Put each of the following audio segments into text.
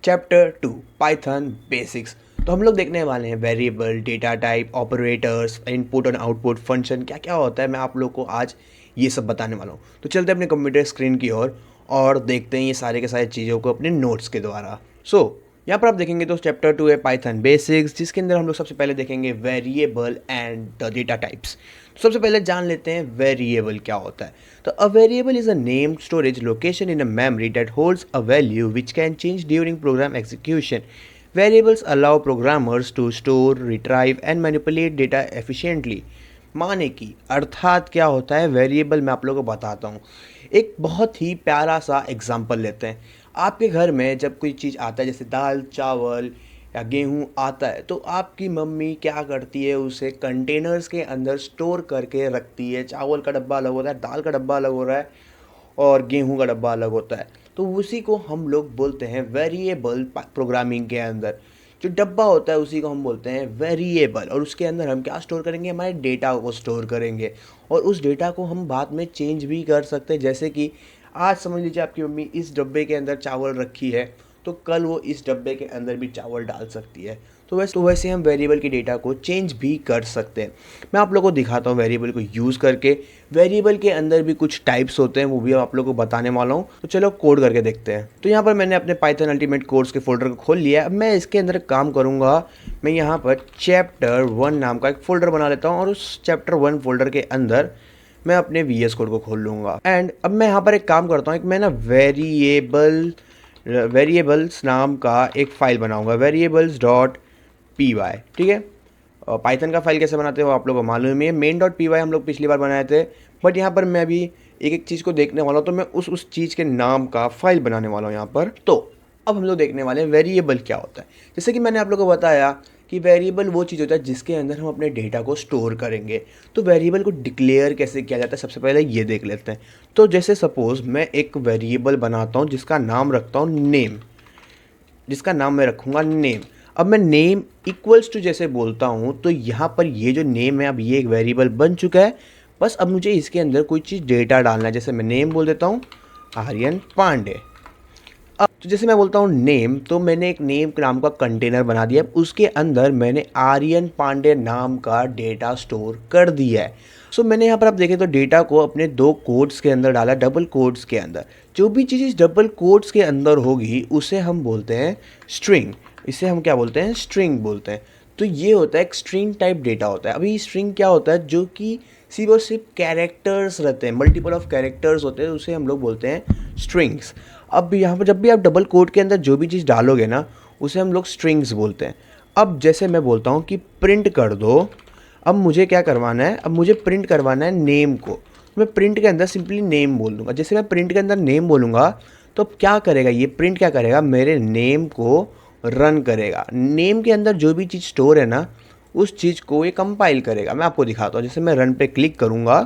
Chapter 2 Python basics. तो हम लोग देखने वाले हैं variable, data type, operators, input और आउटपुट फंक्शन क्या क्या होता है। मैं आप लोग को आज ये सब बताने वाला हूँ। तो चलते हैं अपने कंप्यूटर स्क्रीन की ओर और देखते हैं ये सारे के सारे चीज़ों को अपने नोट्स के द्वारा। यहाँ पर आप देखेंगे तो चैप्टर 2 है पाइथन बेसिक्स, जिसके अंदर हम लोग सबसे पहले देखेंगे variable and the data types. सबसे पहले जान लेते हैं वेरिएबल क्या होता है। तो a variable is a name storage location in a memory that holds a value which can change during program execution. Variables allow programmers to store, retrieve and manipulate data efficiently. माने कि अर्थात क्या होता है वेरिएबल, मैं आप लोगों को बताता हूँ। एक बहुत ही प्यारा सा एग्जांपल लेते हैं। आपके घर में जब कोई चीज़ आता है जैसे दाल चावल या गेहूँ आता है, तो आपकी मम्मी क्या करती है, उसे कंटेनर्स के अंदर स्टोर करके रखती है। चावल का डब्बा अलग होता है, दाल का डब्बा अलग हो रहा है और गेहूं का डब्बा अलग होता है। तो उसी को हम लोग बोलते हैं वेरिएबल। प्रोग्रामिंग के अंदर जो डब्बा होता है उसी को हम बोलते हैं वेरिएबल, और उसके अंदर हम क्या स्टोर करेंगे, हमारे डेटा को स्टोर करेंगे। और उस डेटा को हम बाद में चेंज भी कर सकते हैं। जैसे कि आज समझ लीजिए आपकी मम्मी इस डब्बे के अंदर चावल रखी है, तो कल वो इस डब्बे के अंदर भी चावल डाल सकती है। तो वैसे हम वेरिएबल के डेटा को चेंज भी कर सकते हैं। मैं आप लोगों को दिखाता हूँ वेरिएबल को यूज़ करके। वेरिएबल के अंदर भी कुछ टाइप्स होते हैं, वो भी आप लोगों को बताने वाला हूँ। तो चलो कोड करके देखते हैं। तो यहाँ पर मैंने अपने पाइथन अल्टीमेट कोर्स के फोल्डर को खोल लिया। अब मैं इसके अंदर काम करूँगा। मैं यहाँ पर चैप्टर 1 नाम का एक फ़ोल्डर बना लेता हूँ और उस चैप्टर 1 फोल्डर के अंदर मैं अपने VS कोड को खोल लूँगा। एंड अब मैं यहाँ पर एक काम करता हूँ, एक मैं ना वेरिएबल्स नाम का एक फ़ाइल बनाऊँगा, वेरिएबल्स डॉट पी वाई। ठीक है। और पाइथन का फाइल कैसे बनाते हैं वो आप लोगों को मालूम ही है। मेन डॉट पी वाई हम लोग पिछली बार बनाए थे, बट यहाँ पर मैं अभी एक एक चीज़ को देखने वाला हूँ, तो मैं उस चीज़ के नाम का फाइल बनाने वाला हूँ यहाँ पर। तो अब हम लोग देखने वाले हैं वेरिएबल क्या होता है। जैसे कि मैंने आप लोगों को बताया कि वेरिएबल वो चीज़ होता है जिसके अंदर हम अपने डेटा को स्टोर करेंगे। तो वेरिएबल को डिक्लेयर कैसे किया जाता है, सबसे पहले ये देख लेते हैं। तो जैसे सपोज़ मैं एक वेरिएबल बनाता हूँ जिसका नाम रखता हूँ नेम, जिसका नाम मैं रखूँगा नेम। अब मैं नेम इक्वल्स टू जैसे बोलता हूँ, तो यहाँ पर ये जो नेम है, अब ये एक वेरिएबल बन चुका है। बस अब मुझे इसके अंदर कोई चीज़ डेटा डालना है। जैसे मैं नेम बोल देता हूँ आर्यन पांडे। अब तो जैसे मैं बोलता हूँ नेम, तो मैंने एक नेम नाम का कंटेनर बना दिया। अब उसके अंदर मैंने आर्यन पांडे नाम का डेटा स्टोर कर दिया है। सो मैंने यहाँ पर आप देखें तो डेटा को अपने दो कोड्स के अंदर डाला, डबल कोड्स के अंदर। जो भी चीज़ इस डबल कोड्स के अंदर होगी उसे हम बोलते हैं स्ट्रिंग। इसे हम क्या बोलते हैं, स्ट्रिंग बोलते हैं। तो ये होता है एक स्ट्रिंग टाइप डेटा होता है। अभी स्ट्रिंग क्या होता है, जो कि सिर्फ और सिर्फ कैरेक्टर्स रहते हैं, मल्टीपल ऑफ कैरेक्टर्स होते हैं, उसे हम लोग बोलते हैं स्ट्रिंग्स। अब यहाँ पर जब भी आप डबल कोड के अंदर जो भी चीज़ डालोगे ना, उसे हम लोग स्ट्रिंग्स बोलते हैं। अब जैसे मैं बोलता हूँ कि प्रिंट कर दो, अब मुझे क्या करवाना है, अब मुझे प्रिंट करवाना है नेम को। मैं प्रिंट के अंदर सिंपली नेम बोल दूँगा। जैसे मैं प्रिंट के अंदर नेम बोलूँगा तो क्या करेगा, ये प्रिंट क्या करेगा, मेरे नेम को रन करेगा। नेम के अंदर जो भी चीज़ स्टोर है ना, उस चीज़ को ये कंपाइल करेगा। मैं आपको दिखाता हूँ। जैसे मैं रन पे क्लिक करूँगा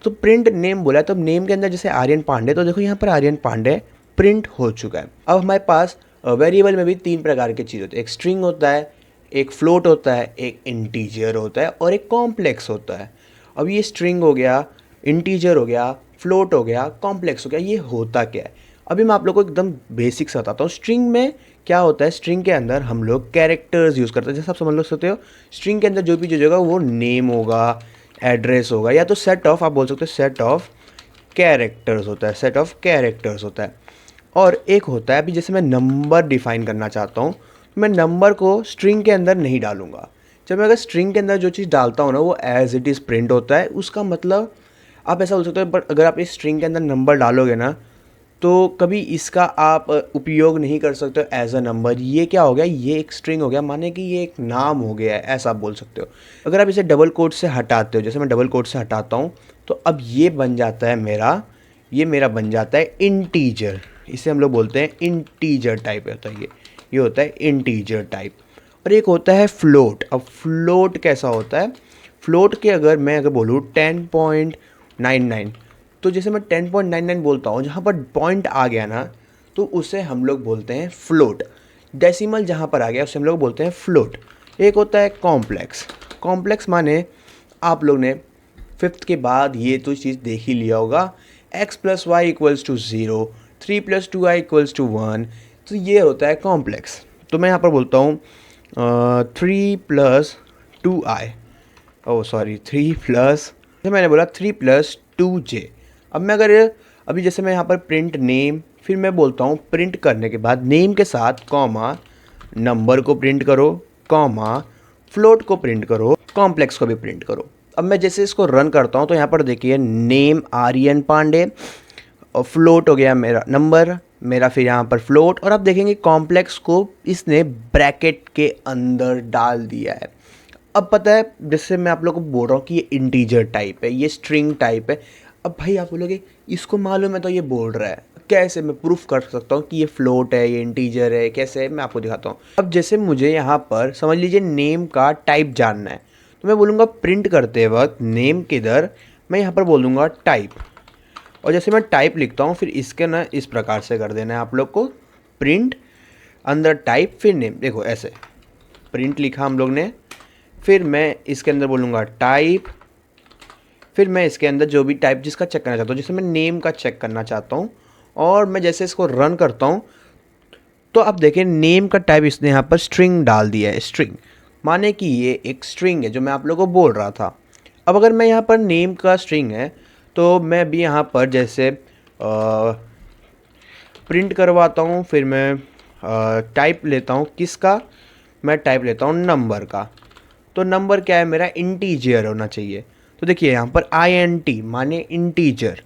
तो प्रिंट नेम बोला है, तो नेम के अंदर जैसे आर्यन पांडे, तो देखो यहाँ पर आर्यन पांडे प्रिंट हो चुका है। अब हमारे पास वेरिएबल में भी तीन प्रकार की चीज़ होती है। एक स्ट्रिंग होता है, एक फ्लोट होता है, एक इंटीजर होता है और एक कॉम्प्लेक्स होता है। अब ये स्ट्रिंग हो गया, इंटीजर हो गया, फ्लोट हो गया, कॉम्प्लेक्स हो गया, ये होता क्या है। अभी मैं आप लोगों को एकदम बेसिक्स बताता हूँ। स्ट्रिंग में क्या होता है, स्ट्रिंग के अंदर हम लोग कैरेक्टर्स यूज़ करते हैं। जैसे आप समझ लो सकते हो, स्ट्रिंग के अंदर जो भी चीज़ होगा वो नेम होगा, एड्रेस होगा, या तो सेट ऑफ, आप बोल सकते हो सेट ऑफ कैरेक्टर्स होता है, सेट ऑफ कैरेक्टर्स होता है। और एक होता है, अभी जैसे मैं नंबर डिफाइन करना चाहता हूँ, तो मैं नंबर को स्ट्रिंग के अंदर नहीं डालूंगा। जब मैं अगर स्ट्रिंग के अंदर जो चीज़ डालता हूँ ना, वो एज इट इज़ प्रिंट होता है। उसका मतलब आप ऐसा बोल सकते हो, बट अगर आप इस स्ट्रिंग के अंदर नंबर डालोगे ना, तो कभी इसका आप उपयोग नहीं कर सकते हो एज अ नंबर। ये क्या हो गया, ये एक स्ट्रिंग हो गया, माने कि ये एक नाम हो गया है, ऐसा आप बोल सकते हो। अगर आप इसे डबल कोट से हटाते हो, जैसे मैं डबल कोट से हटाता हूँ, तो अब ये बन जाता है मेरा, ये मेरा बन जाता है इंटीजर। इसे हम लोग बोलते हैं इंटीजर टाइप होता है ये होता है इंटीजर टाइप। और एक होता है फ्लोट। अब फ्लोट कैसा होता है, फ्लोट के मैं अगर बोलूँ 10.99, तो जैसे मैं 10.99 बोलता हूँ, जहाँ पर पॉइंट आ गया ना, तो उसे हम लोग बोलते हैं फ्लोट। डेसिमल जहाँ पर आ गया उसे हम लोग बोलते हैं फ्लोट। एक होता है कॉम्प्लेक्स। कॉम्प्लेक्स माने आप लोग ने फिफ्थ के बाद ये तो चीज़ देख ही लिया होगा, x + y = 0, 3 + 2i = 1, तो ये होता है कॉम्प्लेक्स। तो मैं यहाँ पर बोलता हूँ 3 + 2i, ओह सॉरी 3 जैसे मैंने बोला 3 + 2j। अब मैं अगर अभी जैसे मैं यहाँ पर प्रिंट नेम, फिर मैं बोलता हूँ प्रिंट करने के बाद नेम के साथ कॉमा नंबर को प्रिंट करो, कॉमा फ्लोट को प्रिंट करो, कॉम्प्लेक्स को भी प्रिंट करो। अब मैं जैसे इसको रन करता हूँ तो यहाँ पर देखिए नेम आर्यन पांडे और फ्लोट हो गया मेरा नंबर मेरा, फिर यहाँ पर फ्लोट, और आप देखेंगे कॉम्प्लेक्स को इसने ब्रैकेट के अंदर डाल दिया है। अब पता है जैसे मैं आप लोगों को बोल रहा हूँ कि ये इंटीजर टाइप है, ये स्ट्रिंग टाइप है। अब भाई आप बोलोगे इसको मालूम है तो ये बोल रहा है, कैसे मैं प्रूफ कर सकता हूँ कि ये फ्लोट है, ये इंटीजर है, कैसे है मैं आपको दिखाता हूँ। अब जैसे मुझे यहाँ पर समझ लीजिए नेम का टाइप जानना है, तो मैं बोलूँगा प्रिंट करते वक्त नेम के इधर मैं यहाँ पर बोलूँगा टाइप, और जैसे मैं टाइप लिखता हूँ फिर इसके ना इस प्रकार से कर देना है आप लोग को, प्रिंट अंदर टाइप फिर नेम। देखो ऐसे प्रिंट लिखा हम लोग ने, फिर मैं इसके अंदर बोलूँगा टाइप, फिर मैं इसके अंदर जो भी टाइप जिसका चेक करना चाहता हूँ, जैसे मैं नेम का चेक करना चाहता हूँ, और मैं जैसे इसको रन करता हूँ तो आप देखें नेम का टाइप इसने यहाँ पर स्ट्रिंग डाल दिया है। स्ट्रिंग माने कि ये एक स्ट्रिंग है जो मैं आप लोगों को बोल रहा था। अब अगर मैं यहाँ पर नेम का स्ट्रिंग है तो मैं भी यहाँ पर जैसे प्रिंट करवाता हूँ, फिर मैं टाइप लेता हूँ किसका, मैं टाइप लेता हूँ नंबर का। तो नंबर क्या है मेरा, इंटीजर होना चाहिए। तो देखिए यहाँ पर INT माने इंटीजर।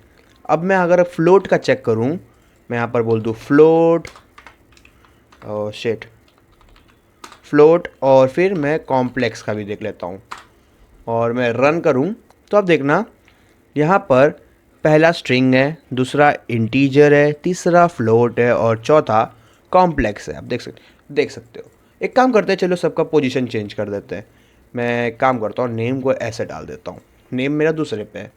अब मैं अगर फ्लोट का चेक करूँ, मैं यहाँ पर बोल दूँ फ्लोट, फ्लोट, और फिर मैं कॉम्प्लेक्स का भी देख लेता हूँ और मैं रन करूँ तो अब देखना यहाँ पर पहला स्ट्रिंग है, दूसरा इंटीजर है, तीसरा फ्लोट है और चौथा कॉम्प्लेक्स है। आप देख सकते हो। एक काम करते हैं, चलो सबका पोजीशन चेंज कर देते हैं। मैं काम करता हूँ नेम को ऐसे डाल देता हूँ, नेम मेरा दूसरे पे है।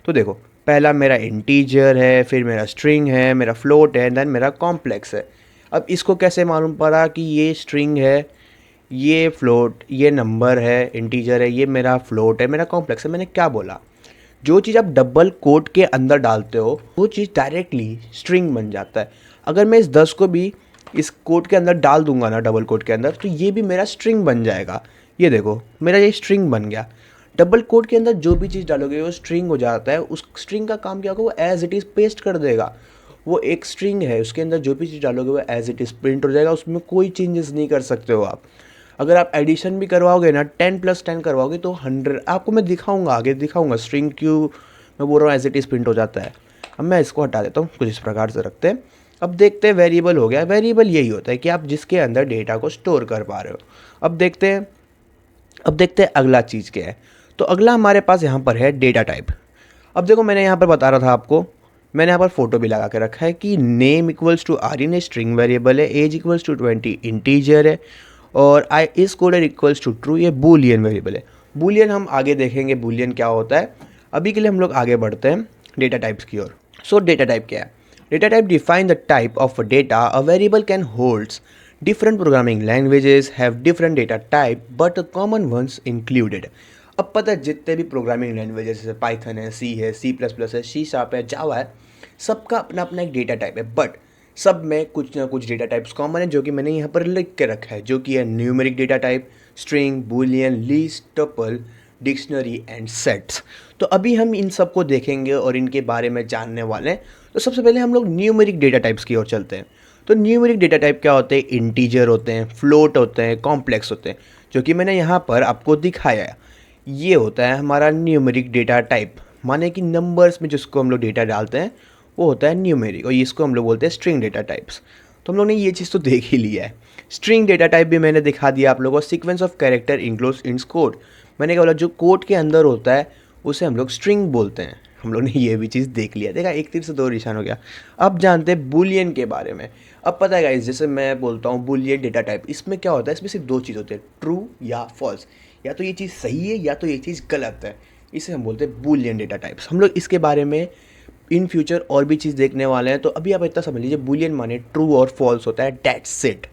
तो देखो पहला मेरा इंटीजर है, फिर मेरा स्ट्रिंग है, मेरा फ्लोट है, देन मेरा कॉम्प्लेक्स है। अब इसको कैसे मालूम पड़ा कि ये स्ट्रिंग है, ये फ्लोट, ये नंबर है, इंटीजर है, ये मेरा फ्लोट है, मेरा कॉम्प्लेक्स है। मैंने क्या बोला, जो चीज़ आप डबल कोट के अंदर डालते हो वो चीज़ डायरेक्टली स्ट्रिंग बन जाता है। अगर मैं इस 10 को भी इस कोट के अंदर डाल दूंगा ना, डबल कोट के अंदर, तो ये भी मेरा स्ट्रिंग बन जाएगा। ये देखो मेरा ये स्ट्रिंग बन गया। डबल कोट के अंदर जो भी चीज़ डालोगे वो स्ट्रिंग हो जाता है। उस स्ट्रिंग का काम क्या होगा, वो एज इट इज़ पेस्ट कर देगा। वो एक स्ट्रिंग है, उसके अंदर जो भी चीज़ डालोगे वो एज इट इज़ प्रिंट हो जाएगा, उसमें कोई चेंजेस नहीं कर सकते हो आप। अगर आप एडिशन भी करवाओगे ना, 10+10 करवाओगे तो 100, आपको मैं दिखाऊंगा, आगे दिखाऊंगा स्ट्रिंग क्यों मैं बोल रहा हूँ एज इट इज़ प्रिंट हो जाता है। अब मैं इसको हटा देता हूँ, कुछ इस प्रकार से रखते हैं। अब देखते हैं वेरिएबल हो गया। वेरिएबल यही होता है कि आप जिसके अंदर डेटा को स्टोर कर पा रहे हो। अब देखते हैं अगला चीज़ क्या है। तो अगला हमारे पास यहाँ पर है डेटा टाइप। अब देखो मैंने यहाँ पर बता रहा था आपको, मैंने यहाँ पर फोटो भी लगा के रखा है कि name equals to Aryan string variable है, एज इक्वल्स टू 20 इंटीजर है, और I is coded equals to true, ये बूलियन वेरिएबल है। बूलियन हम आगे देखेंगे बूलियन क्या होता है। अभी के लिए हम लोग आगे बढ़ते हैं डेटा टाइप्स की ओर। सो डेटा टाइप क्या है? Data type define the type of data a variable can holds. Different programming languages have different data type, but the common ones included. अब पता है जितने भी प्रोग्रामिंग लैंग्वेजेस जैसे पाइथन है, सी है, C++ है, C# है, जावा है, सबका अपना अपना एक डेटा टाइप है। बट सब में कुछ ना कुछ डेटा टाइप्स कॉमन है जो कि मैंने यहाँ पर लिख के रखा है, जो कि है numeric data type, string, Boolean, list, tuple, dictionary and sets. तो अभी हम इन सब को देखेंगे और इनके बारे में जानने वाले हैं। तो सबसे पहले हम लोग न्यूमेरिक डेटा टाइप्स की ओर चलते हैं। तो न्यूमेरिक डेटा टाइप क्या होते हैं? इंटीजर होते हैं, फ्लोट होते हैं, कॉम्प्लेक्स होते हैं, जो कि मैंने यहाँ पर आपको दिखाया है। ये होता है हमारा न्यूमेरिक डेटा टाइप, माने कि नंबर्स में जिसको हम लोग डेटा डालते हैं वो होता है न्यूमेरिक, और इसको हम लोग बोलते हैं स्ट्रिंग डेटा टाइप्स। तो हम लोग ने ये चीज़ तो देख ही लिया है। स्ट्रिंग डेटा टाइप भी मैंने दिखा दिया आप लोगों को। Sequence of character includes in code, मैंने क्या बोला, जो कोड के अंदर होता है उसे हम लोग स्ट्रिंग बोलते हैं। हम लोग ने ये भी चीज़ देख लिया, देखा, एक तीर से दो निशान हो गया। अब जानते हैं बूलियन के बारे में। अब पता है गाइस, जैसे मैं बोलता हूँ बूलियन डेटा टाइप, इसमें क्या होता है, इसमें सिर्फ दो चीज़ होती है, ट्रू या फॉल्स। या तो ये चीज़ सही है या तो ये चीज़ गलत है। इसे हम बोलते हैं बूलियन डेटा टाइप्स। हम लोग इसके बारे में इन फ्यूचर और भी चीज़ देखने वाले हैं। तो अभी आप इतना समझ लीजिए, बूलियन माने ट्रू और फॉल्स होता है, दैट्स इट।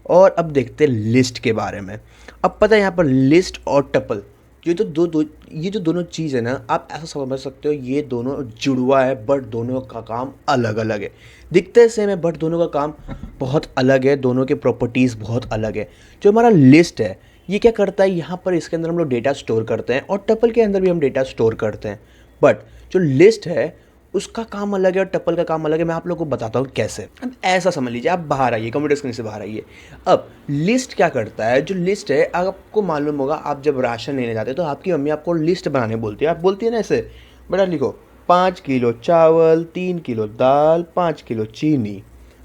और अब देखते हैं लिस्ट के बारे में। अब पता है यहाँ पर लिस्ट और टपल, ये तो ये जो दोनों चीज़ है ना, आप ऐसा समझ सकते हो ये दोनों जुड़वा है, बट दोनों का काम अलग अलग है। दिखते सेम है बट दोनों का काम बहुत अलग है, दोनों के प्रॉपर्टीज़ बहुत अलग है। जो हमारा लिस्ट है ये क्या करता है, यहाँ पर इसके अंदर हम लोग डेटा स्टोर करते हैं और टपल के अंदर भी हम डेटा स्टोर करते हैं। बट जो लिस्ट है उसका काम अलग है और टपल का काम अलग है। मैं आप लोगों को बताता हूँ कैसे। अब ऐसा समझ लीजिए, आप बाहर आइए, कंप्यूटर स्क्रीन से बाहर आइए। अब लिस्ट क्या करता है, जो लिस्ट है आपको मालूम होगा, आप जब राशन लेने जाते हैं तो आपकी मम्मी आपको लिस्ट बनाने बोलती है। आप बोलती है ना ऐसे, बेटा लिखो 5 किलो चावल, 3 किलो दाल, 5 किलो चीनी।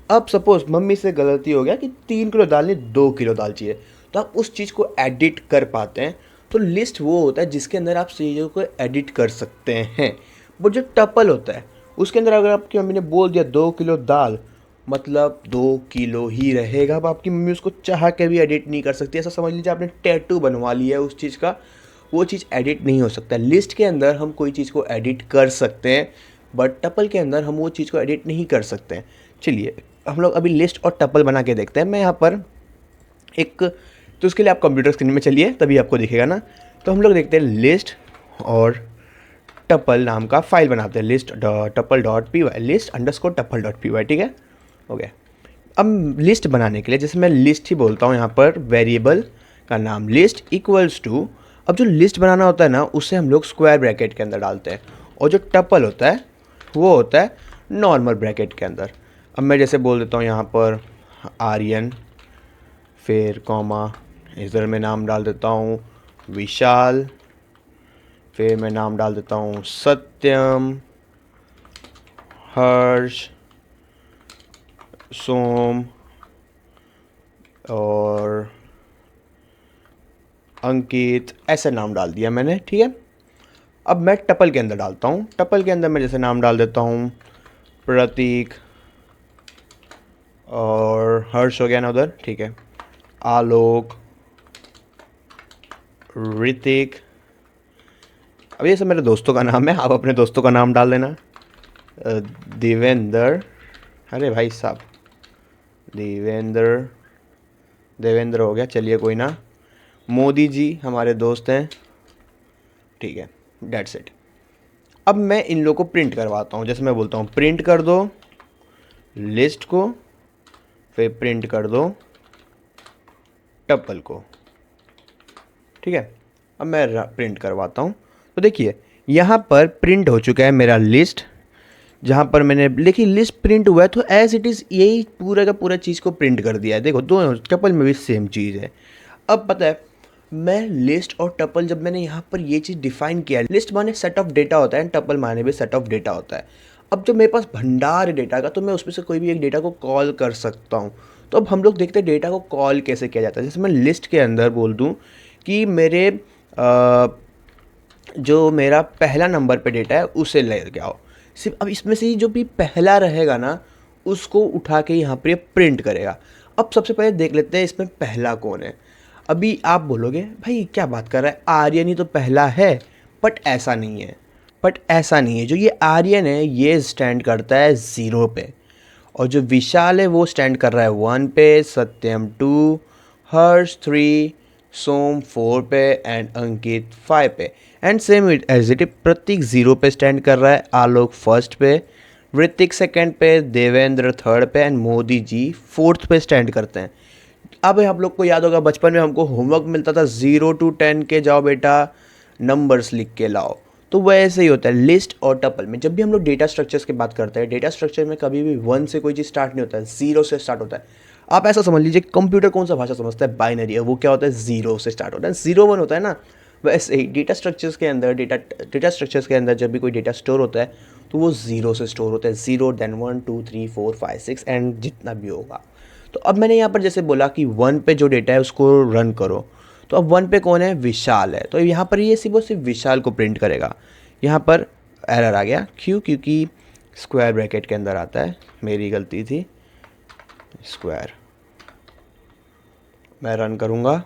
अब सपोज मम्मी से गलती हो गया कि 3 किलो दाल नहीं 2 किलो दाल चाहिए, तो आप उस चीज़ को एडिट कर पाते हैं। तो लिस्ट वो होता है जिसके अंदर आप चीज़ों को एडिट कर सकते हैं। वो जो टपल होता है उसके अंदर अगर आपकी मम्मी ने बोल दिया 2 किलो दाल, मतलब 2 किलो ही रहेगा। अब आपकी मम्मी उसको चाह के भी एडिट नहीं कर सकती। ऐसा समझ लीजिए आपने टैटू बनवा लिया है उस चीज़ का, वो चीज़ एडिट नहीं हो सकता। लिस्ट के अंदर हम कोई चीज़ को एडिट कर सकते हैं, बट टपल के अंदर हम वो चीज़ को एडिट नहीं कर सकते हैं। चलिए हम लोग अभी लिस्ट और टपल बना के देखते हैं। मैं यहाँ पर एक, तो उसके लिए आप कंप्यूटर स्क्रीन में चलिए, तभी आपको दिखेगा ना। तो हम लोग देखते हैं लिस्ट और टपल नाम का फाइल बनाते हैं, list tuple dot P Y, list underscore tuple dot P Y, ठीक है। ओके, अब लिस्ट बनाने के लिए जैसे मैं लिस्ट ही बोलता हूँ यहाँ पर, वेरिएबल का नाम लिस्ट इक्वल्स टू, अब जो लिस्ट बनाना होता है ना उसे हम लोग स्क्वायर ब्रैकेट के अंदर डालते हैं, और जो टपल होता है वो होता है नॉर्मल ब्रैकेट के अंदर। अब मैं जैसे बोल देता हूँ यहाँ पर आर्यन, फिर कॉमा, इधर मैं नाम डाल देता हूँ विशाल, फिर मैं नाम डाल देता हूँ सत्यम, हर्ष, सोम और अंकित, ऐसे नाम डाल दिया मैंने, ठीक है। अब मैं टपल के अंदर डालता हूँ। टपल के अंदर मैं जैसे नाम डाल देता हूँ प्रतीक और हर्ष हो गया ना उधर, ठीक है, आलोक, ऋतिक। अब ये सब मेरे दोस्तों का नाम है, आप अपने दोस्तों का नाम डाल देना। देवेंद्र, अरे भाई साहब, देवेंद्र हो गया, चलिए कोई ना। मोदी जी हमारे दोस्त हैं, ठीक है, डेट्स इट। अब मैं इन लोगों को प्रिंट करवाता हूँ। जैसे मैं बोलता हूँ प्रिंट कर दो लिस्ट को, फिर प्रिंट कर दो टपल को, ठीक है। अब मैं प्रिंट करवाता हूँ, तो देखिए यहाँ पर प्रिंट हो चुका है मेरा लिस्ट। जहाँ पर मैंने देखिए लिस्ट प्रिंट हुआ है, तो एज इट इज़ यही पूरा का पूरा चीज़ को प्रिंट कर दिया है। देखो दोनों टपल में भी सेम चीज़ है। अब पता है, मैं लिस्ट और टपल जब मैंने यहाँ पर ये चीज़ डिफाइन किया, लिस्ट माने सेट ऑफ डेटा होता है, टपल माने भी सेट ऑफ डेटा होता है। अब जब मेरे पास भंडार है डेटा का, तो मैं उसमें से कोई भी एक डेटा को कॉल कर सकता हूँ। तो अब हम लोग देखते हैं डेटा को कॉल कैसे किया जाता है। जैसे मैं लिस्ट के अंदर बोल दूँ कि मेरे जो मेरा पहला नंबर पे डेटा है उसे लेके आओ, सिर्फ अब इसमें से ही जो भी पहला रहेगा ना उसको उठा के यहाँ पर प्रिंट करेगा। अब सबसे पहले देख लेते हैं इसमें पहला कौन है। अभी आप बोलोगे भाई क्या बात कर रहा है, आर्यन ही तो पहला है, बट ऐसा नहीं है। जो ये आर्यन है ये स्टैंड करता है 0 पे, और जो विशाल है वो स्टैंड कर रहा है 1 पे, सत्यम 2, हर्ष 3, सोम 4 पे एंड अंकित 5 पे। एंड सेम एज इट, प्रतीक 0 पे स्टैंड कर रहा है, आलोक 1st पे, ऋतिक 2nd पे, देवेंद्र 3rd पे एंड मोदी जी 4th पे स्टैंड करते हैं। अब आप लोग को याद होगा बचपन में हमको होमवर्क मिलता था 0 to 10 के जाओ बेटा नंबर्स लिख के लाओ। तो वैसे ही होता है लिस्ट और टपल में। जब भी हम लोग डेटा स्ट्रक्चर्स की बात करते हैं, डेटा स्ट्रक्चर में कभी भी 1 से कोई चीज़ स्टार्ट नहीं होता है, 0 से स्टार्ट होता है। आप ऐसा समझ लीजिए कंप्यूटर कौन सा भाषा समझता है, बाइनरी है, वो क्या होता है 0 से स्टार्ट होता है, 0 1 होता है ना। वैसे ही डेटा स्ट्रक्चर्स के अंदर जब भी कोई डेटा स्टोर होता है तो वो 0 से स्टोर होता है, 0 then 1 2 3 4 5 6 एंड जितना भी होगा। तो अब मैंने यहाँ पर जैसे बोला कि 1 पे जो डेटा है उसको रन करो, तो अब 1 पे कौन है, विशाल है, तो यहाँ पर ये सिर्फ विशाल को प्रिंट करेगा। यहाँ पर एरर आ गया, क्योंकि स्क्वायर ब्रैकेट के अंदर आता है, मेरी गलती थी, स्क्वायर। मैं रन करूँगा,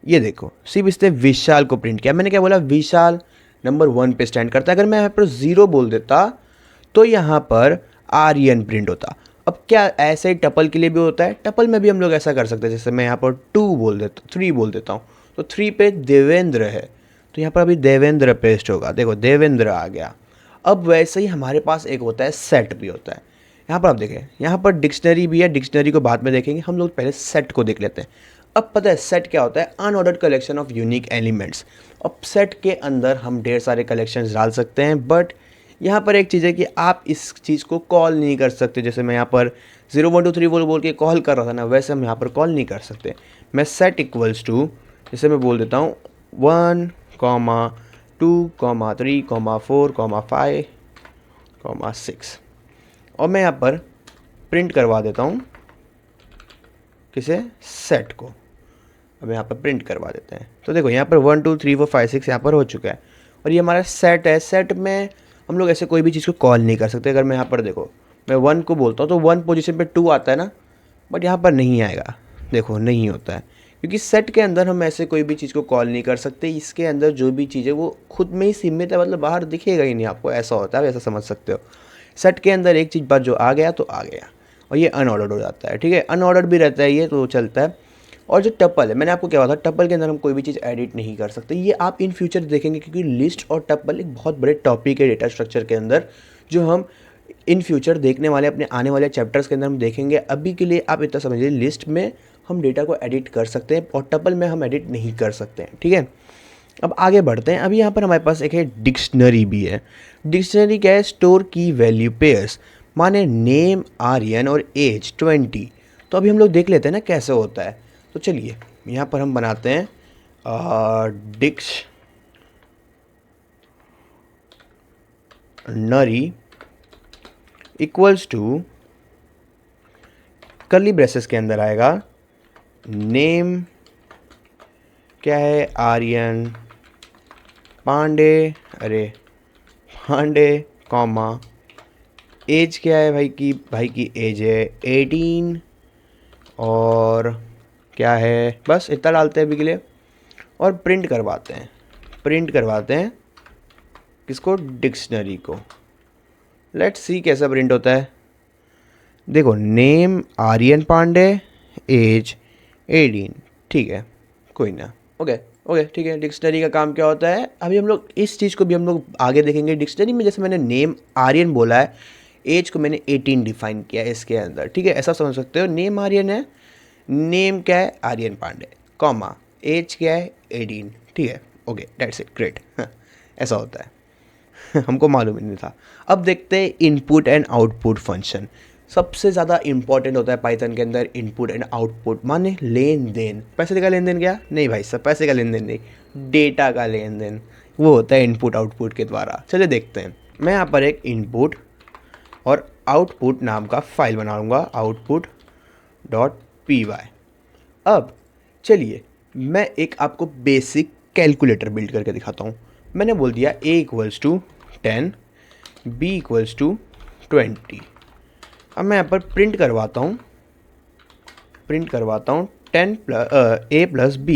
ये देखो सिर्फ इसने विशाल को प्रिंट किया। मैंने क्या बोला, विशाल नंबर 1 पे स्टैंड करता है। अगर मैं यहाँ पर 0 बोल देता तो यहाँ पर आर्यन प्रिंट होता। अब क्या ऐसे ही टपल के लिए भी होता है, टपल में भी हम लोग ऐसा कर सकते हैं। जैसे मैं यहाँ पर 2 बोल देता, 3 बोल देता हूँ, तो 3 पे देवेंद्र है, तो यहाँ पर अभी देवेंद्र पेस्ट होगा, देखो देवेंद्र आ गया। अब वैसे ही हमारे पास एक होता है सेट भी होता है। यहाँ पर आप देखें, यहाँ पर डिक्शनरी भी है, डिक्शनरी को बाद में देखेंगे, हम लोग पहले सेट को देख लेते हैं। अब पता है सेट क्या होता है, unordered collection of unique elements. अब सेट के अंदर हम ढेर सारे कलेक्शंस डाल सकते हैं, बट यहाँ पर एक चीज़ है कि आप इस चीज़ को कॉल नहीं कर सकते। जैसे मैं यहाँ पर 0 1 2 3 बोल के कॉल कर रहा था ना, वैसे हम यहाँ पर कॉल नहीं कर सकते। मैं सेट इक्वल्स टू, जैसे मैं बोल देता हूँ 1, 2, 3, 4, 5, 6, और मैं यहाँ पर प्रिंट करवा देता हूँ किसे, सेट को। अब यहाँ पर प्रिंट करवा देते हैं, तो देखो यहाँ पर 1 2 3 4 5 6 यहाँ पर हो चुका है, और ये हमारा सेट है। सेट में हम लोग ऐसे कोई भी चीज़ को कॉल नहीं कर सकते। अगर मैं यहाँ पर देखो, मैं 1 को बोलता हूँ तो 1 पोजीशन पे 2 आता है ना, बट यहाँ पर नहीं आएगा, देखो नहीं होता है, क्योंकि सेट के अंदर हम ऐसे कोई भी चीज़ को कॉल नहीं कर सकते। इसके अंदर जो भी चीज़ है वो खुद में ही सीमित है, मतलब बाहर दिखेगा ही नहीं आपको, ऐसा होता है, ऐसा समझ सकते हो। सेट के अंदर एक चीज़ बात जो आ गया तो आ गया, और ये अनऑर्डर्ड हो जाता है, ठीक है, अनऑर्डर्ड भी रहता है ये तो चलता है। और जो टपल है, मैंने आपको क्या बताया, टपल के अंदर हम कोई भी चीज़ एडिट नहीं कर सकते। ये आप इन फ्यूचर देखेंगे, क्योंकि लिस्ट और टपल एक बहुत बड़े टॉपिक है डेटा स्ट्रक्चर के अंदर, जो हम इन फ्यूचर देखने वाले अपने आने वाले चैप्टर्स के अंदर हम देखेंगे। अभी के लिए आप इतना समझिए, लिस्ट में हम डेटा को एडिट कर सकते हैं और टपल में हम एडिट नहीं कर सकते हैं, ठीक है। अब आगे बढ़ते हैं। अभी यहाँ पर हमारे पास एक है डिक्शनरी भी है। डिक्शनरी क्या है, स्टोर की वैल्यू पेयर्स, माने नेम, आर्यन और एज 20। तो अभी हम लोग देख लेते हैं ना कैसे होता है। तो चलिए यहाँ पर हम बनाते हैं dictionary equals to, curly braces के अंदर आएगा नेम क्या है, आर्यन पांडे, कॉमा एज क्या है, भाई की एज है 18, और क्या है, बस इतना डालते हैं अभी के लिए, और प्रिंट करवाते हैं किसको, डिक्शनरी को। लेट्स सी कैसा प्रिंट होता है। देखो नेम आर्यन पांडे, एज 18, ठीक है, कोई ना, ओके ठीक है। डिक्शनरी का काम क्या होता है, अभी हम लोग इस चीज़ को भी हम लोग आगे देखेंगे। डिक्शनरी में जैसे मैंने नेम आर्यन बोला है, एज को मैंने 18 डिफाइन किया है इसके अंदर, ठीक है, ऐसा समझ सकते हो। नेम आर्यन है, नेम क्या है, आर्यन पांडे, कॉमा एज क्या है 18, ठीक है, ओके दैट्स इट, ग्रेट। ऐसा होता है। हमको मालूम ही नहीं था। अब देखते हैं इनपुट एंड आउटपुट फंक्शन। सबसे ज़्यादा इंपॉर्टेंट होता है पाइथन के अंदर इनपुट एंड आउटपुट, माने लेन देन। पैसे का लेन देन क्या, नहीं भाई साहब, पैसे का लेन देन नहीं, डेटा का लेन देन, वो होता है इनपुट आउटपुट के द्वारा। चलिए देखते हैं। मैं यहाँ पर एक इनपुट और आउटपुट नाम का फाइल बनाऊँगा, output.py। अब चलिए मैं एक आपको बेसिक कैलकुलेटर बिल्ड करके दिखाता हूँ। मैंने बोल दिया a equals to 10, b equals to 20। अब मैं यहाँ पर प्रिंट करवाता हूँ 10 plus a plus b।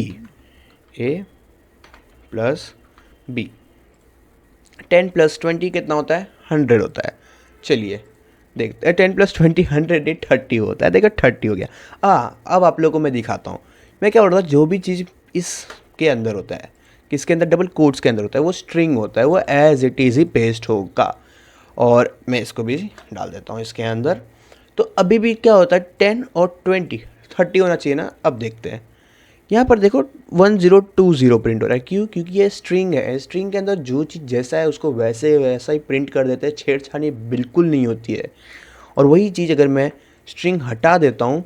10 plus 20 कितना होता है, 100 होता है। चलिए देखते हैं, 10 प्लस 20 100, 30 होता है। देखो 30 हो गया। अब आप लोगों को मैं दिखाता हूँ मैं क्या बोल रहा था। जो भी चीज़ इसके अंदर होता है, किसके अंदर, डबल कोट्स के अंदर होता है, वो स्ट्रिंग होता है, वो एज इट इज़ ही पेस्ट होगा। और मैं इसको भी डाल देता हूँ इसके अंदर। तो अभी भी क्या होता है, 10 और 20 30 होना चाहिए ना। अब देखते हैं यहाँ पर देखो 1020 प्रिंट हो रहा है। क्यों, क्योंकि ये स्ट्रिंग है। स्ट्रिंग के अंदर जो चीज़ जैसा है उसको वैसे वैसा ही प्रिंट कर देते हैं, छेड़छाड़ी बिल्कुल नहीं होती है। और वही चीज़ अगर मैं स्ट्रिंग हटा देता हूँ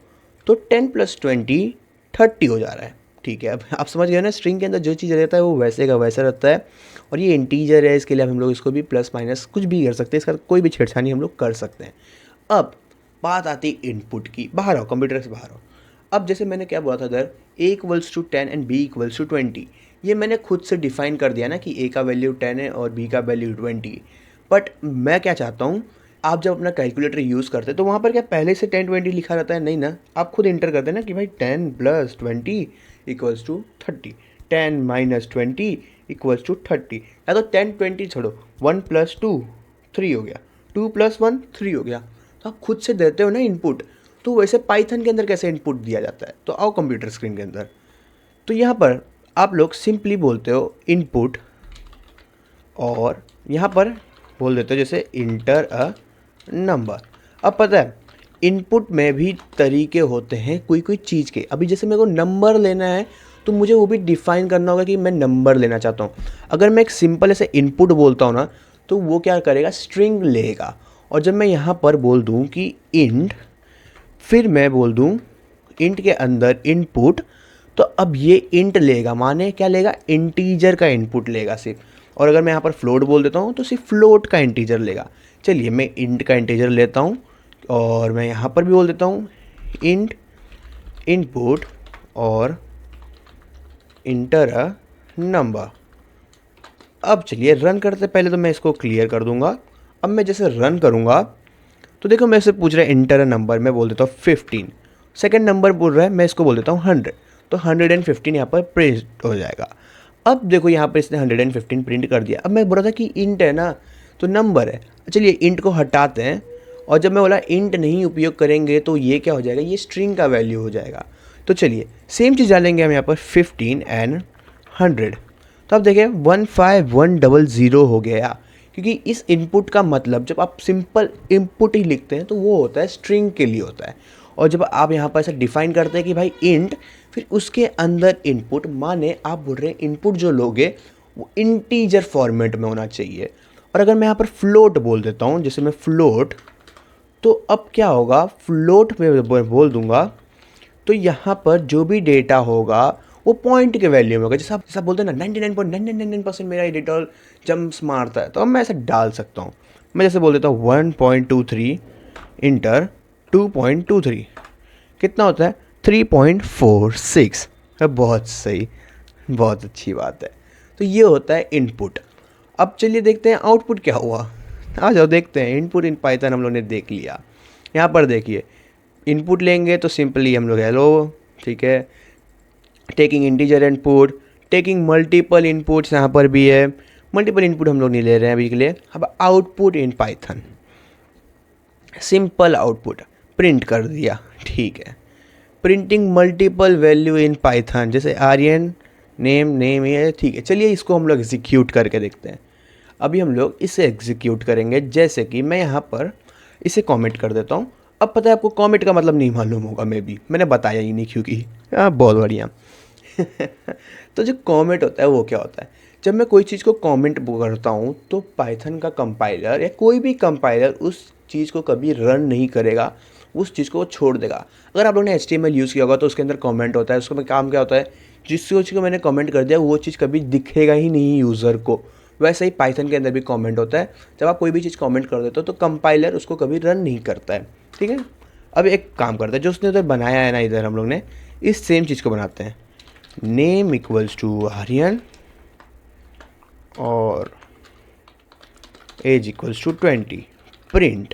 तो 10 प्लस 20 30 हो जा रहा है, ठीक है। अब आप समझ गए ना, स्ट्रिंग के अंदर जो चीज़ रहता है वो वैसे का वैसा रहता है। और ये इंटीजर है, इसके लिए हम लोग इसको भी प्लस माइनस कुछ भी कर सकते हैं, इसका कोई भी छेड़छाड़ी हम लोग कर सकते हैं। अब बात आती इनपुट की। बाहर आओ, कंप्यूटर से बाहर आओ। अब जैसे मैंने क्या बोला था इधर, a equals to 10 and b equals to 20, ये मैंने खुद से डिफाइन कर दिया ना कि a का वैल्यू 10 है और b का वैल्यू 20। बट मैं क्या चाहता हूँ, आप जब अपना कैलकुलेटर यूज़ करते हैं तो वहाँ पर क्या पहले से 10 20 लिखा रहता है, नहीं ना। आप खुद इंटर करते हैं ना कि भाई 10 plus 20 equals to 30, 10 minus 20 equals to 30। या तो 10 20 छोड़ो, 1 प्लस 2 3 हो गया, 2 प्लस 1 3 हो गया। तो आप खुद से देते हो ना इनपुट। तो वैसे पाइथन के अंदर कैसे इनपुट दिया जाता है, तो आओ कंप्यूटर स्क्रीन के अंदर। तो यहाँ पर आप लोग सिंपली बोलते हो इनपुट, और यहाँ पर बोल देते हो जैसे इंटर अ नंबर। अब पता है इनपुट में भी तरीके होते हैं कोई कोई चीज़ के। अभी जैसे मेरे को नंबर लेना है तो मुझे वो भी डिफ़ाइन करना होगा कि मैं नंबर लेना चाहता हूँ। अगर मैं एक सिंपल ऐसे इनपुट बोलता हूँ ना तो वो क्या करेगा, स्ट्रिंग लेगा। और जब मैं यहाँ पर बोल दूँ कि इंट, फिर मैं बोल दूँ इंट के अंदर इनपुट, तो अब ये इंट लेगा, माने क्या लेगा, इंटीजर का इनपुट लेगा सिर्फ। और अगर मैं यहाँ पर फ्लोट बोल देता हूँ तो सिर्फ फ्लोट का इंटीजर लेगा। चलिए मैं इंट का इंटीजर लेता हूँ और मैं यहाँ पर भी बोल देता हूँ इंट इनपुट और इंटर अ नंबर। अब चलिए रन करते, पहले तो मैं इसको क्लियर कर दूंगा। अब मैं जैसे रन करूँगा तो देखो मेरे से पूछ रहा है इंटर अ नंबर, मैं बोल देता हूँ 15। सेकेंड नंबर बोल रहा है, मैं इसको बोल देता हूँ 100, तो 115 यहाँ पर प्रिंट हो जाएगा। अब देखो यहाँ पर इसने 115 प्रिंट कर दिया। अब मैं बोल रहा था कि इंट है ना तो नंबर है, चलिए इंट को हटाते हैं। और जब मैं बोला इंट नहीं उपयोग करेंगे तो ये क्या हो जाएगा, ये स्ट्रिंग का वैल्यू हो जाएगा। तो चलिए सेम चीज़ डालेंगे हम यहाँ पर 15 एंड 100। तो अब देखिए 15100 हो गया, क्योंकि इस इनपुट का मतलब जब आप सिंपल इनपुट ही लिखते हैं तो वो होता है स्ट्रिंग के लिए होता है। और जब आप यहाँ पर ऐसा डिफाइन करते हैं कि भाई इंट, फिर उसके अंदर इनपुट, माने आप बोल रहे हैं इनपुट जो लोगे वो इंटीजर फॉर्मेट में होना चाहिए। और अगर मैं यहाँ पर फ्लोट बोल देता हूँ, जैसे मैं फ्लोट, तो अब क्या होगा, फ्लोट में बोल दूंगा तो यहाँ पर जो भी डेटा होगा वो पॉइंट के वैल्यू में होगा। जैसा बोलते हैं ना 99.999% मेरा ये डेटा जम्प्स मारता है, तो अब मैं ऐसा डाल सकता हूँ। मैं जैसे बोल देता हूँ 1.23 इंटर 2.23, कितना होता है 3.46। बहुत सही, बहुत अच्छी बात है। तो ये होता है इनपुट। अब चलिए देखते हैं आउटपुट क्या हुआ। आ जाओ देखते हैं। इनपुट इन पाइथन हम लोग ने देख लिया। यहाँ पर देखिए इनपुट लेंगे तो सिंपली हम लोग हेलो, ठीक है, taking integer input, taking multiple inputs, यहाँ पर भी है मल्टीपल इनपुट हम लोग नहीं ले रहे हैं अभी के लिए। अब output in Python, simple output print कर दिया, ठीक है। Printing multiple value in Python, जैसे आर्यन नेम ये, ठीक है। चलिए इसको हम लोग एग्जीक्यूट करके देखते हैं। अभी हम लोग इसे एग्जीक्यूट करेंगे, जैसे कि मैं यहाँ पर इसे कमेंट कर देता हूँ। अब पता है आपको कमेंट का मतलब नहीं मालूम होगा, मैंने बताया ही नहीं क्योंकि बहुत बढ़िया। तो जो कमेंट होता है वो क्या होता है, जब मैं कोई चीज़ को कमेंट करता हूँ तो पाइथन का कंपाइलर या कोई भी कंपाइलर उस चीज़ को कभी रन नहीं करेगा, उस चीज़ को वो छोड़ देगा। अगर आप लोगों ने HTML यूज़ किया होगा तो उसके अंदर कमेंट होता है, उसका काम क्या होता है, जिस चीज़ को मैंने कमेंट कर दिया वो चीज़ कभी दिखेगा ही नहीं यूज़र को। वैसे ही पाइथन के अंदर भी कमेंट होता है, जब आप कोई भी चीज़ कमेंट कर देते हो तो कंपाइलर उसको कभी रन नहीं करता है, ठीक है। अब एक काम करता है, जो उसने उधर बनाया है ना, इधर हम लोग ने इस सेम चीज़ को बनाते हैं, नेम इक्वल्स टू आर्यन और age equals to 20, print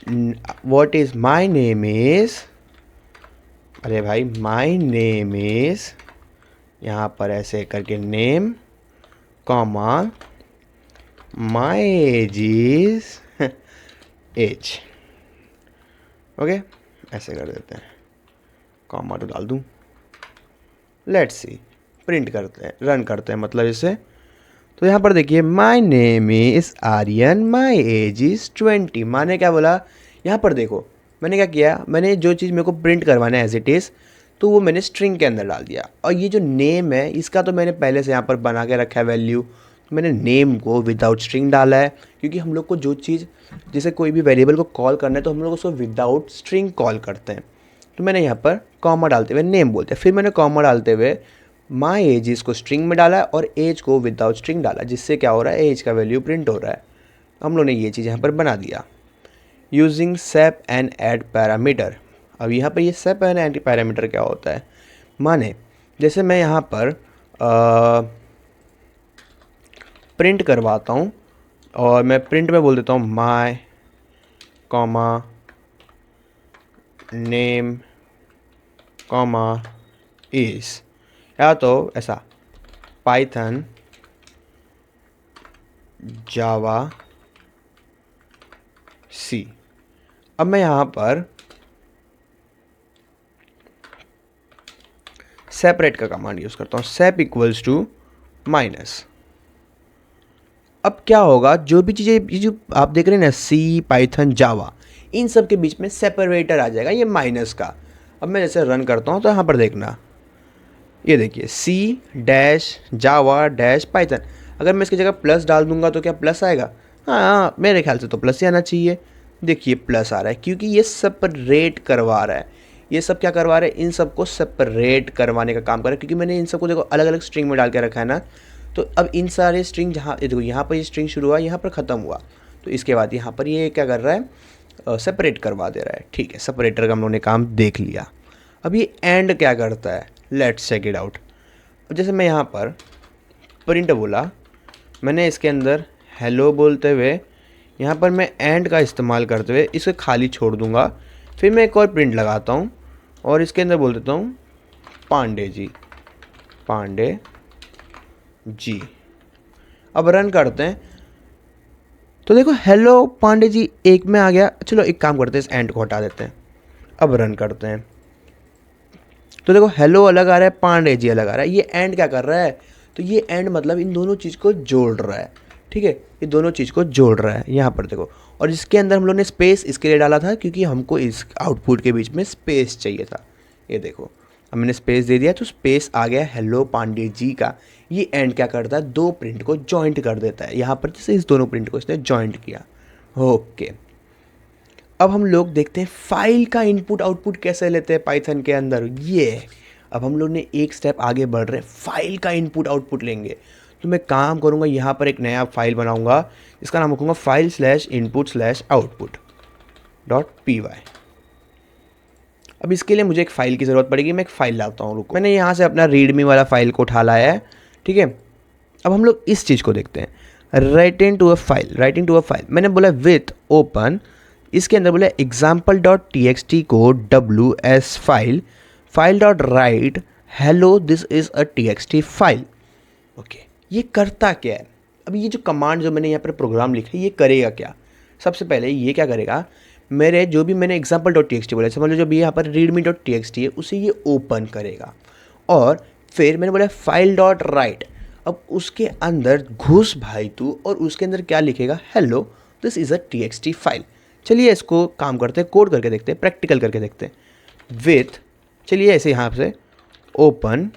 what is my name is, अरे भाई माई नेम इज, यहाँ पर ऐसे करके name comma my age is age, okay ऐसे कर देते हैं, कॉमा तो डाल दूँ। लेट्स सी, प्रिंट करते हैं, रन करते हैं मतलब इसे। तो यहाँ पर देखिए my name is Aryan, my age is 20, माने क्या बोला, यहाँ पर देखो मैंने क्या किया, मैंने जो चीज़ मेरे को प्रिंट करवाना है एज इट इज़ तो वो मैंने स्ट्रिंग के अंदर डाल दिया। और ये जो नेम है इसका तो मैंने पहले से यहाँ पर बना के रखा है वैल्यू, तो मैंने नेम को विदाउट स्ट्रिंग डाला है, क्योंकि हम लोग को जो चीज़, जैसे कोई भी वेरिएबल को कॉल करना है तो हम लोग उसको विदाउट स्ट्रिंग कॉल करते हैं। तो मैंने यहाँ पर कॉमा डालते हुए नेम बोलते हैं, फिर मैंने कॉमा डालते हुए माई एज इसको स्ट्रिंग में डाला है और एज को विदाउट स्ट्रिंग डाला, जिससे क्या हो रहा है, एज का वैल्यू प्रिंट हो रहा है। हम लोग ने ये चीज़ यहाँ पर बना दिया using shape and add parameter. अब यहाँ पर ये सेप एंड ऐड पैरामीटर क्या होता है, माने जैसे मैं यहाँ पर प्रिंट करवाता हूँ और मैं प्रिंट में बोल देता हूँ माई कॉमा नेम कॉमा इज़, या तो ऐसा पाइथन जावा सी। अब मैं यहाँ पर सेपरेट का कमांड यूज़ करता हूँ, सेप इक्वल्स टू माइनस। अब क्या होगा, जो भी चीज़ें जो आप देख रहे हैं ना सी पाइथन जावा, इन सब के बीच में सेपरेटर आ जाएगा, ये माइनस का। अब मैं जैसे रन करता हूँ तो यहाँ पर देखना, ये देखिए सी डैश जावा डैश पाइथन, अगर मैं इसकी जगह प्लस डाल दूंगा तो क्या प्लस आएगा? हाँ, मेरे ख्याल से तो प्लस ही आना चाहिए। देखिए प्लस आ रहा है क्योंकि ये सेपरेट करवा रहा है। ये सब क्या करवा रहा है? इन सबको सेपरेट करवाने का काम कर रहा है, क्योंकि मैंने इन सबको देखो अलग अलग स्ट्रिंग में डाल के रखा है ना। तो अब इन सारे स्ट्रिंग जहाँ देखो यहाँ पर ये स्ट्रिंग शुरू हुआ, यहाँ पर ख़त्म हुआ, तो इसके बाद यहाँ पर ये क्या कर रहा है? सेपरेट करवा दे रहा है। ठीक है, सेपरेटर का हम लोगों ने काम देख लिया। अब ये एंड क्या करता है? Let's check it out. अब जैसे मैं यहाँ पर प्रिंट बोला, मैंने इसके अंदर हेलो बोलते हुए यहाँ पर मैं एंड का इस्तेमाल करते हुए इसे खाली छोड़ दूँगा। फिर मैं एक और प्रिंट लगाता हूँ और इसके अंदर बोल देता हूँ पांडे जी, पांडे जी। अब रन करते हैं तो देखो हेलो पांडे जी एक में आ गया। चलो एक काम करते हैं, इस एंड को हटा देते हैं। अब रन करते हैं तो देखो हेलो अलग आ रहा है, पांडे जी अलग आ रहा है। ये एंड क्या कर रहा है? तो ये एंड मतलब इन दोनों चीज़ को जोड़ रहा है। ठीक है, ये दोनों चीज़ को जोड़ रहा है यहाँ पर देखो। और इसके अंदर हम लोग ने स्पेस इसके लिए डाला था क्योंकि हमको इस आउटपुट के बीच में स्पेस चाहिए था। ये देखो, अब मैंने स्पेस दे दिया तो स्पेस आ गया हेलो पांडे जी का। ये एंड क्या करता है? दो प्रिंट को जॉइंट कर देता है। यहाँ पर जैसे इस दोनों प्रिंट को इसने जॉइंट किया। ओके, अब हम लोग देखते हैं फाइल का इनपुट आउटपुट कैसे लेते हैं पाइथन के अंदर। ये अब हम लोग ने एक स्टेप आगे बढ़ रहे हैं, फाइल का इनपुट आउटपुट लेंगे। तो मैं काम करूँगा, यहाँ पर एक नया फाइल बनाऊँगा, इसका नाम रखूँगा file slash input slash output dot P Y. अब इसके लिए मुझे एक फ़ाइल की ज़रूरत पड़ेगी। मैं एक फ़ाइल लाता हूँ, रुको। मैंने यहाँ से अपना रीडमी वाला फ़ाइल को उठा लाया है। ठीक है, अब हम लोग इस चीज़ को देखते हैं। Write in to a file, write in to a file मैंने बोला विथ ओपन, इसके अंदर बोला example dot T X T को W as file, file dot write hello this is a T X T file. Okay, ये करता क्या है? अब ये जो कमांड जो मैंने यहाँ पर प्रोग्राम लिखा है, ये करेगा क्या? सबसे पहले ये क्या करेगा, मेरे जो भी मैंने example dot T X T बोला, समझ लो जो भी यहाँ पर readme dot T X T है उसे ये ओपन करेगा। और फिर मैंने बोला फाइल डॉट राइट, अब उसके अंदर घुस भाई तू, और उसके अंदर क्या लिखेगा? Hello this is a T X T file. चलिए इसको काम करते हैं, कोड करके देखते हैं, प्रैक्टिकल करके देखते हैं। विथ, चलिए ऐसे यहाँ से ओपन,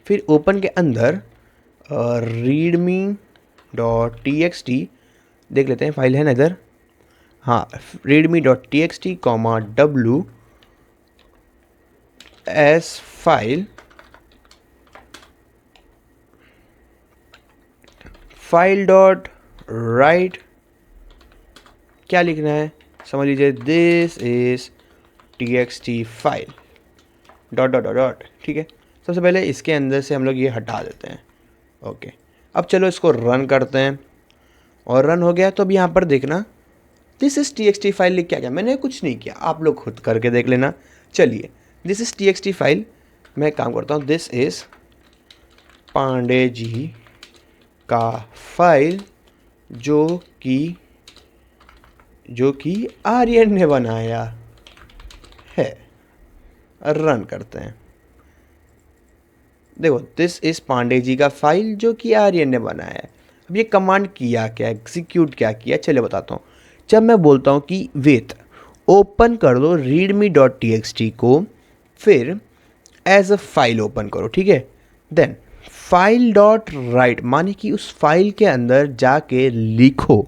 फिर ओपन के अंदर readme dot T X T देख लेते हैं, फाइल है ना इधर। हाँ, readme dot T X T comma W as file, file dot right, क्या लिखना है समझ लीजिए, this is T X T file dot dot dot dot. ठीक है, सबसे पहले इसके अंदर से हम लोग ये हटा देते हैं। ओके, अब चलो इसको रन करते हैं, और रन हो गया। तो अब यहाँ पर देखना this is T X T file लिख के आ गया। मैंने कुछ नहीं किया, आप लोग खुद करके देख लेना। चलिए, this is T X T file, मैं एक काम करता हूँ, दिस इज़ पांडे जी का फाइल जो कि आर्यन ने बनाया है। रन करते हैं, देखो दिस इज़ पांडे जी का फाइल जो कि आर्यन ने बनाया है। अब ये कमांड किया क्या, एग्जीक्यूट क्या किया, चलिए बताता हूँ। जब मैं बोलता हूँ कि विथ ओपन कर दो readme dot T X T को, फिर एज अ फाइल ओपन करो, ठीक है, देन फाइल डॉट राइट, माने कि उस फाइल के अंदर जाके लिखो,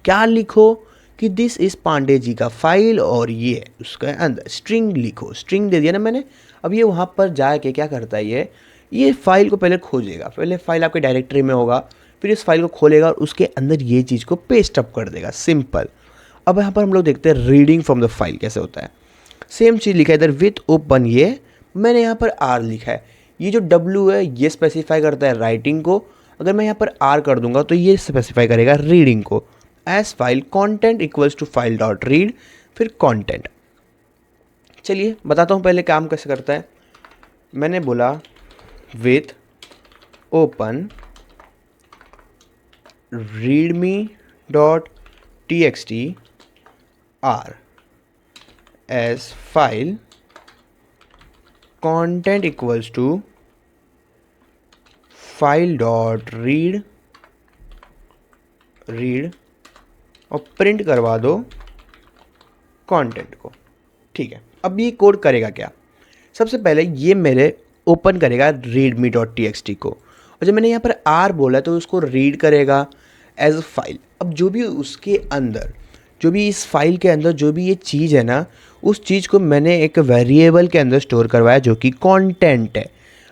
क्या लिखो कि दिस इज़ पांडे जी का फाइल, और ये उसके अंदर स्ट्रिंग लिखो। स्ट्रिंग दे दिया ना मैंने। अब ये वहाँ पर जाके क्या करता है, ये फाइल को पहले खोजेगा। पहले फाइल आपके डायरेक्टरी में होगा, फिर इस फाइल को खोलेगा और उसके अंदर ये चीज़ को पेस्ट अप कर देगा, सिंपल। अब यहाँ पर हम लोग देखते हैं रीडिंग फ्रॉम द फाइल कैसे होता है। सेम चीज़ लिखा है इधर विथ ओपन, ये मैंने यहाँ पर आर लिखा है। ये जो डब्ल्यू है ये स्पेसिफाई करता है राइटिंग को, अगर मैं यहाँ पर आर कर दूंगा तो ये स्पेसिफाई करेगा रीडिंग को। As file content equals to file dot read, फिर कंटेंट। चलिए बताता हूँ पहले काम कैसे करता है। मैंने बोला with open readme dot T X T R as file content equals to file dot read, read और प्रिंट करवा दो कंटेंट को। ठीक है, अब ये कोड करेगा क्या? सबसे पहले ये मेरे ओपन करेगा readme.txt को, और जब मैंने यहाँ पर आर बोला तो उसको रीड करेगा एज अ फाइल। अब जो भी उसके अंदर, जो भी इस फाइल के अंदर जो भी ये चीज़ है ना, उस चीज़ को मैंने एक वेरिएबल के अंदर स्टोर करवाया जो कि कंटेंट है।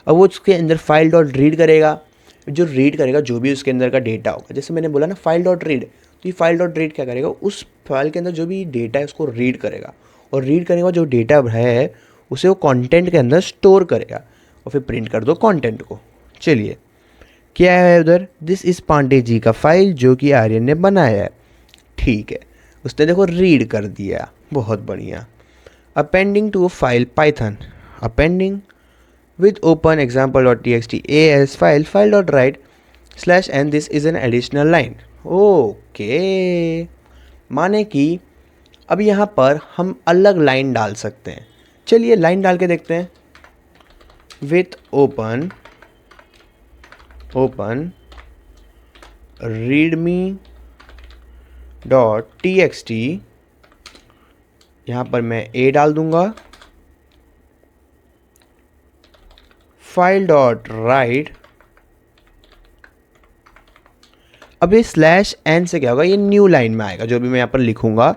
अब वो उसके अंदर फाइल डॉट रीड करेगा, जो रीड करेगा जो भी उसके अंदर का डेटा होगा। जैसे मैंने बोला ना फाइल डॉट रीड, तो ये फाइल डॉट रीड क्या करेगा, उस फाइल के अंदर जो भी डेटा है उसको रीड करेगा, और रीड करने के बाद जो डेटा है उसे वो कंटेंट के अंदर स्टोर करेगा, और फिर प्रिंट कर दो कंटेंट को। चलिए क्या है उधर, दिस इज़ पांडे जी का फाइल जो कि आर्यन ने बनाया है। ठीक है, उसने देखो रीड कर दिया, बहुत बढ़िया। Appending to file Python, appending with open example.txt as file.write/n, this is an additional line। Okay, माने कि अब यहाँ पर हम अलग लाइन डाल सकते हैं। चलिए लाइन डाल के देखते हैं। with open readme.txt, यहाँ पर मैं a डाल दूंगा, फाइल डॉट राइट। अब ये /n से क्या होगा, ये न्यू लाइन में आएगा, जो भी मैं यहाँ पर लिखूंगा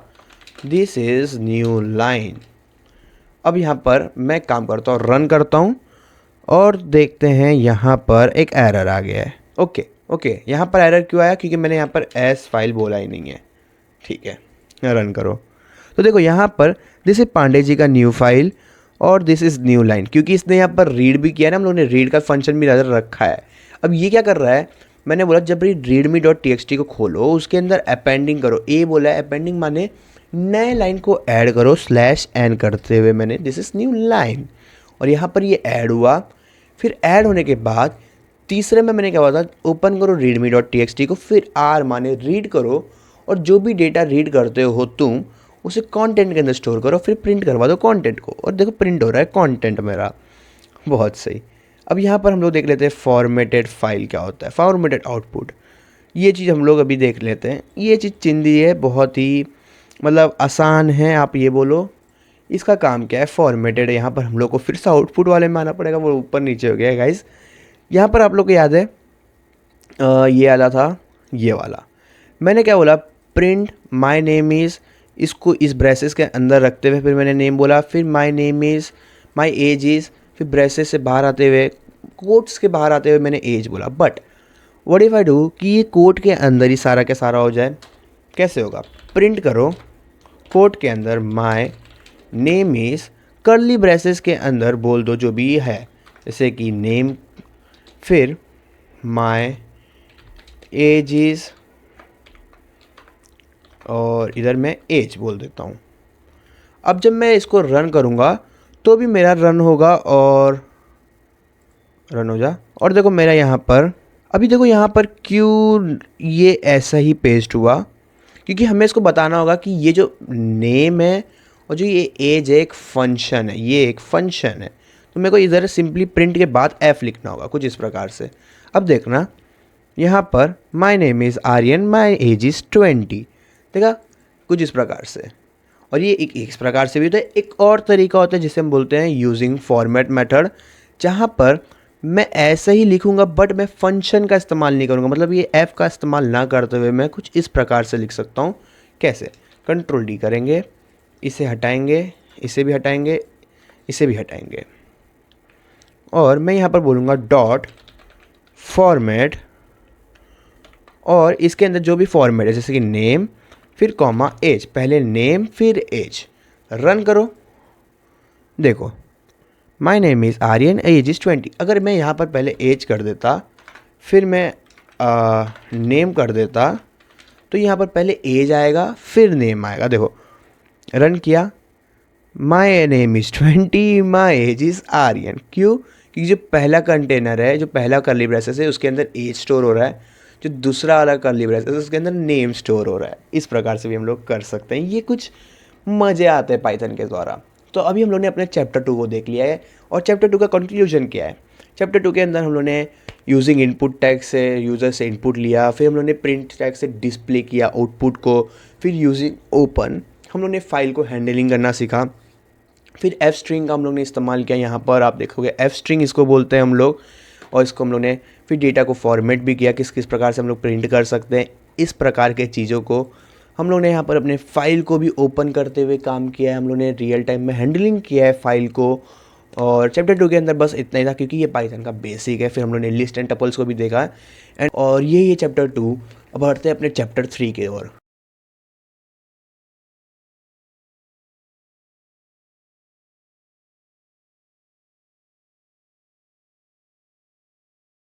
दिस इज न्यू लाइन। अब यहाँ पर मैं काम करता हूँ, रन करता हूँ, और देखते हैं यहाँ पर एक एरर आ गया है। ओके, यहाँ पर एरर क्यों आया, क्योंकि मैंने यहाँ पर एस फाइल बोला ही नहीं है। ठीक है, रन करो तो देखो यहाँ पर दिस इज पांडे जी का न्यू फाइल और दिस इज़ न्यू लाइन, क्योंकि इसने यहाँ पर रीड भी किया ना, हम लोगों ने रीड का फंक्शन भी नज़र रखा है। अब ये क्या कर रहा है, मैंने बोला जब readme.txt को खोलो उसके अंदर अपेंडिंग करो, ए बोला है अपेंडिंग माने नए लाइन को ऐड करो /n करते हुए मैंने दिस इज़ न्यू लाइन, और यहाँ पर ये ऐड हुआ। फिर ऐड होने के बाद तीसरे में मैंने क्या बोला था, ओपन करो readme.txt को, फिर आर माने रीड करो, और जो भी डेटा रीड करते हो तुम उसे कंटेंट के अंदर स्टोर करो, फिर प्रिंट करवा दो कंटेंट को, और देखो प्रिंट हो रहा है कंटेंट मेरा। बहुत सही। अब यहाँ पर हम लोग देख लेते हैं फॉर्मेटेड फाइल क्या होता है, फॉर्मेटेड आउटपुट। ये चीज़ हम लोग अभी देख लेते हैं। ये चीज़ चिंदी है, बहुत ही मतलब आसान है, आप ये बोलो। इसका काम क्या है, फॉर्मेटेड। यहाँ पर हम लोग को फिर से आउटपुट वाले में आना पड़ेगा, वो ऊपर नीचे हो गया है गाइस। यहाँ पर आप लोग को याद है ये वाला था, ये वाला मैंने क्या बोला, प्रिंट माई नेम इज़, इसको इस ब्रेसेस के अंदर रखते हुए फिर मैंने नेम बोला, फिर माई name is, my age is, फिर ब्रेसेस से बाहर आते हुए, कोट्स के बाहर आते हुए मैंने एज बोला। But what if I do कि ये कोट के अंदर ही सारा के सारा हो जाए, कैसे होगा, प्रिंट करो कोट के अंदर माई नेम इज़, कर्ली ब्रेसेस के अंदर बोल दो जो भी है, जैसे कि नेम, फिर माई एज इज़, और इधर मैं एज बोल देता हूँ। अब जब मैं इसको रन करूँगा तो भी मेरा रन होगा, और रन हो जा, और देखो मेरा यहाँ पर अभी देखो यहाँ पर क्यों ये ऐसा ही पेस्ट हुआ, क्योंकि हमें इसको बताना होगा कि ये जो नेम है और जो ये एज है एक फंक्शन है, ये एक फंक्शन है। तो मेरे को इधर सिंपली प्रिंट के बाद एफ लिखना होगा कुछ इस प्रकार से। अब देखना यहाँ पर my name is Aryan, my age is 20, देखा कुछ इस प्रकार से। और ये एक इस प्रकार से भी होता है। एक और तरीका होता है जिसे हम बोलते हैं यूजिंग फॉर्मेट मेथड, जहाँ पर मैं ऐसा ही लिखूँगा बट मैं फंक्शन का इस्तेमाल नहीं करूँगा, मतलब ये एफ़ का इस्तेमाल ना करते हुए मैं कुछ इस प्रकार से लिख सकता हूँ। कैसे, कंट्रोल डी करेंगे, इसे हटाएंगे, इसे भी हटाएंगे, इसे भी हटाएंगे, और मैं यहाँ पर बोलूँगा डॉट फॉर्मेट, और इसके अंदर जो भी फॉर्मेट है जैसे कि नेम फिर कॉमा एज, पहले नेम फिर एज। रन करो, देखो my name is Aryan, age is 20। अगर मैं यहाँ पर पहले एज कर देता फिर मैं नेम कर देता, तो यहाँ पर पहले एज आएगा फिर नेम आएगा। देखो रन किया, my name is 20, my age is Aryan. क्यों, क्योंकि जो पहला कंटेनर है, जो पहला कर्ली ब्रेसेस है उसके अंदर एज स्टोर हो रहा है, जो दूसरा वाला कर्ली ब्रेसेस है उसके अंदर नेम स्टोर हो रहा है। इस प्रकार से भी हम लोग कर सकते हैं। ये कुछ मज़े आते हैं पाइथन के द्वारा। तो अभी हम लोग ने अपने चैप्टर 2 को देख लिया है, और चैप्टर 2 का कंक्लूजन क्या है। चैप्टर 2 के अंदर हम लोग ने यूजिंग इनपुट टैग से यूज़र से इनपुट लिया, फिर हम लोग ने प्रिंट टैग से डिस्प्ले किया आउटपुट को, फिर यूजिंग ओपन हम लोग ने फाइल को हैंडलिंग करना सीखा। फिर एफ स्ट्रिंग का हम लोग ने इस्तेमाल किया, यहाँ पर आप देखोगे एफ स्ट्रिंग इसको बोलते हैं हम लोग। और इसको हम लोग ने फिर डेटा को फॉर्मेट भी किया, किस किस प्रकार से हम लोग प्रिंट कर सकते हैं, इस प्रकार के चीज़ों को हम लोग ने यहाँ पर अपने फाइल को भी ओपन करते हुए काम किया है। हम लोग ने रियल टाइम में हैंडलिंग किया है फाइल को। और चैप्टर 2 के अंदर बस इतना ही था, क्योंकि ये पाइथन का बेसिक है। फिर हम लोग ने लिस्ट एंड टपल्स को भी देखा है और ये चैप्टर 2। अब बढ़ते हैं अपने चैप्टर 3 की ओर।